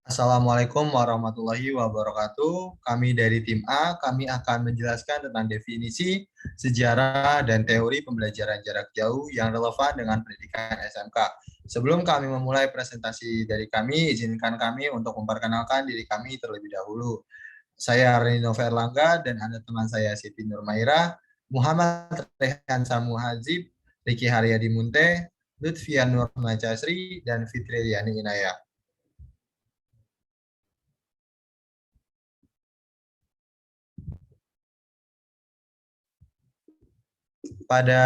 Assalamualaikum warahmatullahi wabarakatuh. Kami dari tim A, kami akan menjelaskan tentang definisi, sejarah, dan teori pembelajaran jarak jauh yang relevan dengan pendidikan SMK. Sebelum kami memulai presentasi dari kami, izinkan kami untuk memperkenalkan diri kami terlebih dahulu. Saya Rino Verlangga dan ada teman saya Siti Nurmaira, Muhammad Rehan Samu Hazib, Riki Haryadi Munte, Lutfian Nur Majasri, dan Fitri Liani Inayah. Pada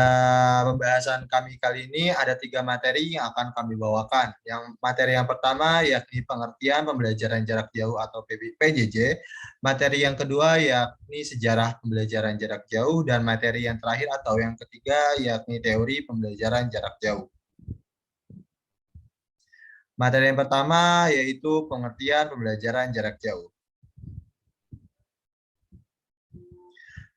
pembahasan kami kali ini ada 3 materi yang akan kami bawakan. Materi yang pertama yakni pengertian pembelajaran jarak jauh atau PJJ. Materi yang kedua yakni sejarah pembelajaran jarak jauh. Dan materi yang terakhir atau yang ketiga yakni teori pembelajaran jarak jauh. Materi yang pertama yaitu pengertian pembelajaran jarak jauh.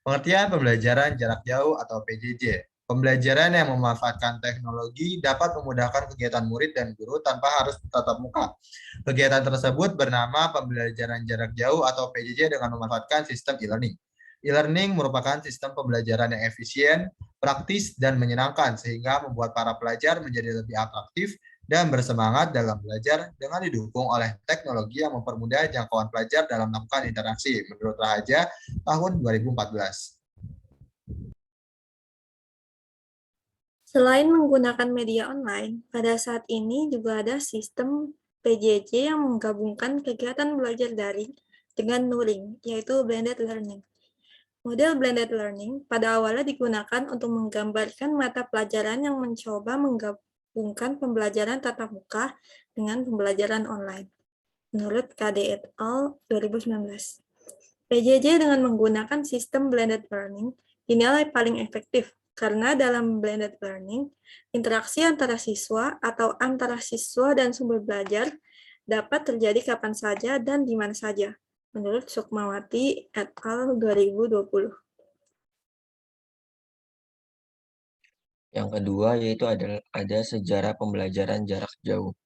Pengertian pembelajaran jarak jauh atau PJJ. Pembelajaran yang memanfaatkan teknologi dapat memudahkan kegiatan murid dan guru tanpa harus tatap muka. Kegiatan tersebut bernama pembelajaran jarak jauh atau PJJ dengan memanfaatkan sistem e-learning. E-learning merupakan sistem pembelajaran yang efisien, praktis, dan menyenangkan sehingga membuat para pelajar menjadi lebih atraktif dan bersemangat dalam belajar dengan didukung oleh teknologi yang mempermudah jangkauan pelajar dalam melakukan interaksi. Menurut Rahaja, tahun 2014. Selain menggunakan media online, pada saat ini juga ada sistem PJJ yang menggabungkan kegiatan belajar daring dengan luring, yaitu blended learning. Model blended learning pada awalnya digunakan untuk menggambarkan mata pelajaran yang mencoba menggabungkan pembelajaran tatap muka dengan pembelajaran online. Menurut KD et al. 2019. PJJ dengan menggunakan sistem blended learning dinilai paling efektif karena dalam blended learning, interaksi antara siswa atau antara siswa dan sumber belajar dapat terjadi kapan saja dan di mana saja, menurut Sukmawati et al. 2020. Yang kedua yaitu ada sejarah pembelajaran jarak jauh.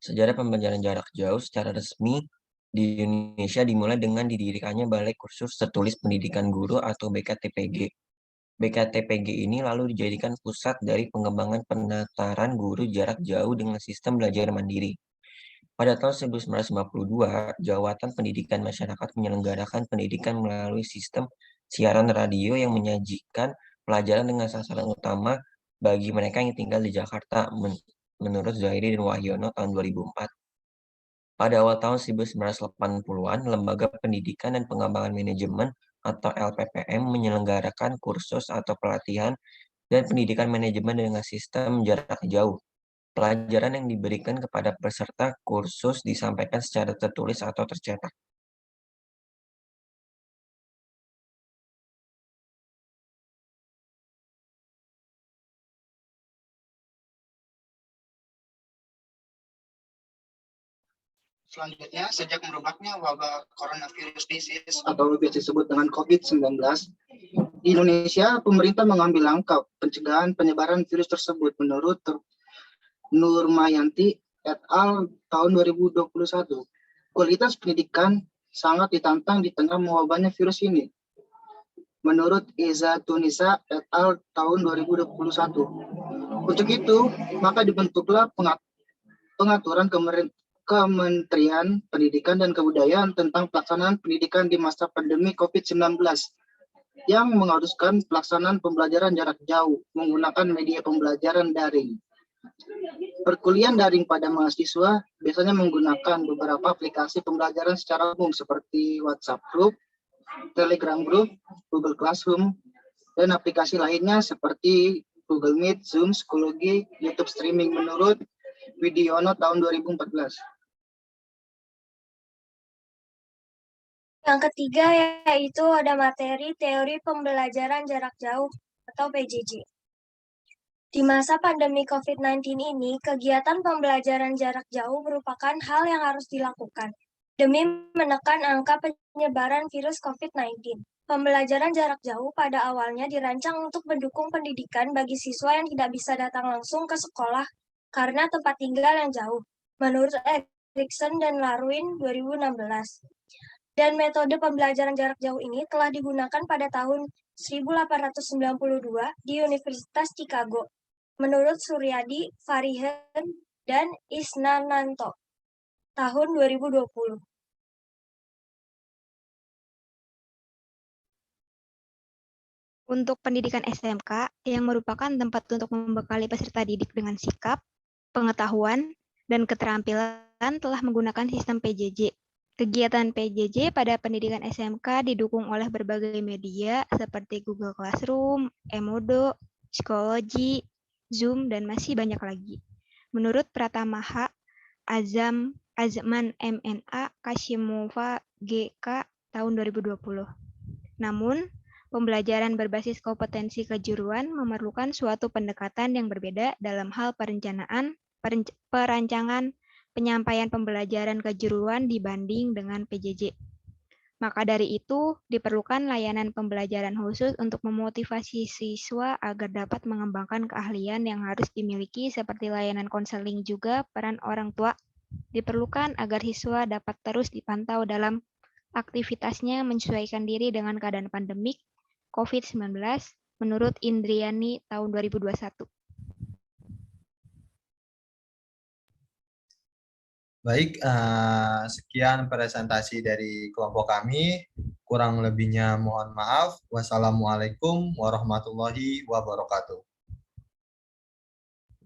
Sejarah pembelajaran jarak jauh secara resmi di Indonesia dimulai dengan didirikannya Balai Kursus Tertulis Pendidikan Guru atau BKTPG. BKTPG ini lalu dijadikan pusat dari pengembangan penataran guru jarak jauh dengan sistem belajar mandiri. Pada tahun 1952, Jawatan Pendidikan Masyarakat menyelenggarakan pendidikan melalui sistem siaran radio yang menyajikan pelajaran dengan sasaran utama bagi mereka yang tinggal di Jakarta, menurut Zairi dan Wahyono tahun 2004. Pada awal tahun 1980-an, Lembaga Pendidikan dan Pengembangan Manajemen atau LPPM menyelenggarakan kursus atau pelatihan dan pendidikan manajemen dengan sistem jarak jauh. Pelajaran yang diberikan kepada peserta kursus disampaikan secara tertulis atau tercetak. Selanjutnya, sejak merebaknya wabah coronavirus disease atau biasa disebut dengan COVID-19, di Indonesia, pemerintah mengambil langkah pencegahan penyebaran virus tersebut menurut Nurmayanti et al. Tahun 2021. Kualitas pendidikan sangat ditantang di tengah mewabahnya virus ini. Menurut Iza Tunisa et al. Tahun 2021. Untuk itu, maka dibentuklah pengaturan Kementerian Pendidikan dan Kebudayaan tentang pelaksanaan pendidikan di masa pandemi COVID-19 yang mengharuskan pelaksanaan pembelajaran jarak jauh menggunakan media pembelajaran daring. Perkuliahan daring pada mahasiswa biasanya menggunakan beberapa aplikasi pembelajaran secara umum seperti WhatsApp Group, Telegram Group, Google Classroom, dan aplikasi lainnya seperti Google Meet, Zoom, Psikologi, YouTube Streaming menurut Widiono tahun 2014. Yang ketiga yaitu ada materi teori pembelajaran jarak jauh atau PJJ. Di masa pandemi COVID-19 ini, kegiatan pembelajaran jarak jauh merupakan hal yang harus dilakukan demi menekan angka penyebaran virus COVID-19. Pembelajaran jarak jauh pada awalnya dirancang untuk mendukung pendidikan bagi siswa yang tidak bisa datang langsung ke sekolah karena tempat tinggal yang jauh, menurut Erikson dan Larwin 2016. Dan metode pembelajaran jarak jauh ini telah digunakan pada tahun 1892 di Universitas Chicago, menurut Suryadi, Farihen, dan Isnananto, tahun 2020. Untuk pendidikan SMK yang merupakan tempat untuk membekali peserta didik dengan sikap, pengetahuan, dan keterampilan telah menggunakan sistem PJJ. Kegiatan PJJ pada pendidikan SMK didukung oleh berbagai media seperti Google Classroom, Emodo, Psikologi, Zoom, dan masih banyak lagi. Menurut Pratamaha, Azman MNA, Kashimova GK tahun 2020. Namun, pembelajaran berbasis kompetensi kejuruan memerlukan suatu pendekatan yang berbeda dalam hal perancangan, penyampaian pembelajaran kejuruan dibanding dengan PJJ. Maka dari itu, diperlukan layanan pembelajaran khusus untuk memotivasi siswa agar dapat mengembangkan keahlian yang harus dimiliki seperti layanan konseling. Juga peran orang tua diperlukan agar siswa dapat terus dipantau dalam aktivitasnya menyesuaikan diri dengan keadaan pandemik COVID-19 menurut Indriani tahun 2021. Baik, sekian presentasi dari kelompok kami. Kurang lebihnya mohon maaf. Wassalamualaikum warahmatullahi wabarakatuh.